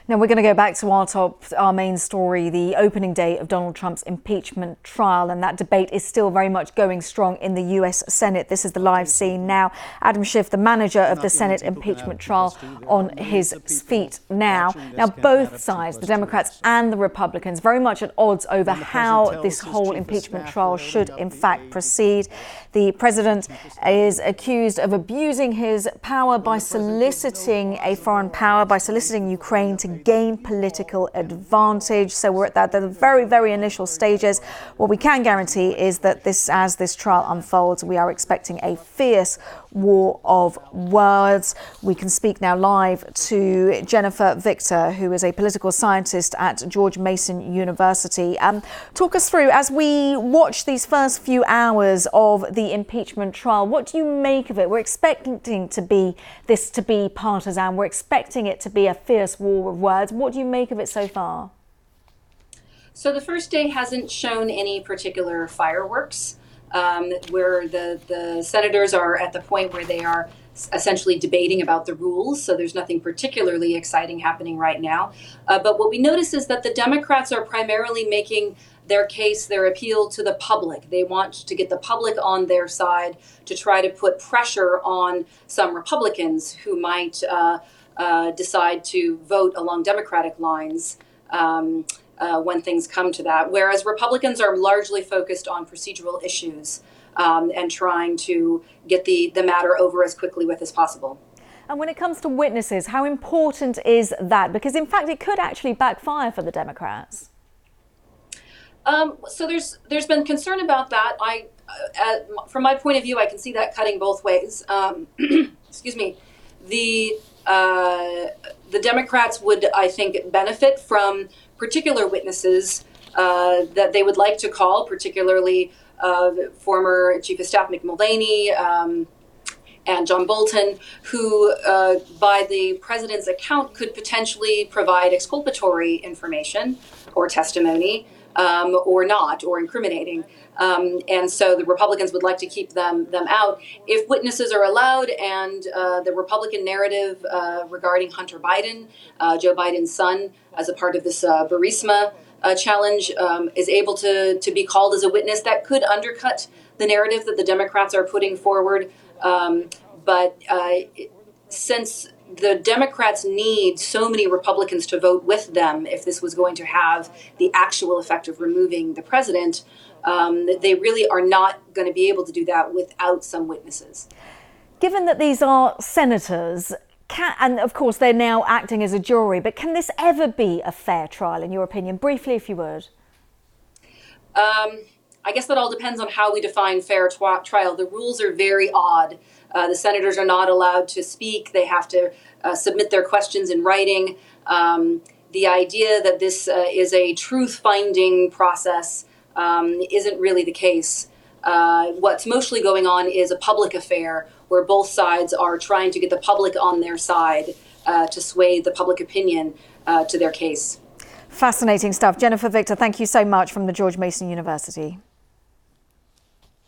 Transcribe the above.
Now we're going to go back to our main story, the opening day of Donald Trump's impeachment trial, and that debate is still very much going strong in the US Senate. This is the live scene now. Adam Schiff, the manager of the Senate impeachment trial, on his feet now. Now both sides, the Democrats and the Republicans, very much at odds over how this whole impeachment trial should in fact proceed. The president is accused of abusing his power by soliciting a foreign power, by soliciting Ukraine to gain political advantage. So we're at the very, very initial stages. What we can guarantee is that as this trial unfolds, we are expecting a fierce war of words. We can speak now live to Jennifer Victor, who is a political scientist at George Mason University. Talk us through, as we watch these first few hours of the impeachment trial, what do you make of it? We're expecting this to be partisan. We're expecting it to be a fierce war of words. What do you make of it so far? So the first day hasn't shown any particular fireworks. Where the senators are at the point where they are essentially debating about the rules. So there's nothing particularly exciting happening right now. But what we notice is that the Democrats are primarily making their case, their appeal to the public. They want to get the public on their side to try to put pressure on some Republicans who might decide to vote along Democratic lines when things come to that, whereas Republicans are largely focused on procedural issues and trying to get the matter over as quickly with as possible. And when it comes to witnesses, how important is that? Because in fact, it could actually backfire for the Democrats. So there's been concern about that. From my point of view, I can see that cutting both ways. Excuse me. The Democrats would, I think, benefit from particular witnesses that they would like to call, particularly former Chief of Staff Mick Mulvaney and John Bolton, who, by the president's account, could potentially provide exculpatory information or testimony, or not, or incriminating. And so the Republicans would like to keep them out. If witnesses are allowed and the Republican narrative regarding Hunter Biden, Joe Biden's son, as a part of this Burisma challenge, is able to be called as a witness, that could undercut the narrative that the Democrats are putting forward. But since the Democrats need so many Republicans to vote with them, if this was going to have the actual effect of removing the president, they really are not going to be able to do that without some witnesses. Given that these are senators, and of course they're now acting as a jury, but can this ever be a fair trial, in your opinion? Briefly, if you would. I guess that all depends on how we define fair trial. The rules are very odd. The senators are not allowed to speak. They have to submit their questions in writing. The idea that this is a truth-finding process isn't really the case. What's mostly going on is a public affair where both sides are trying to get the public on their side to sway the public opinion to their case. Fascinating stuff. Jennifer Victor, thank you so much from the George Mason University.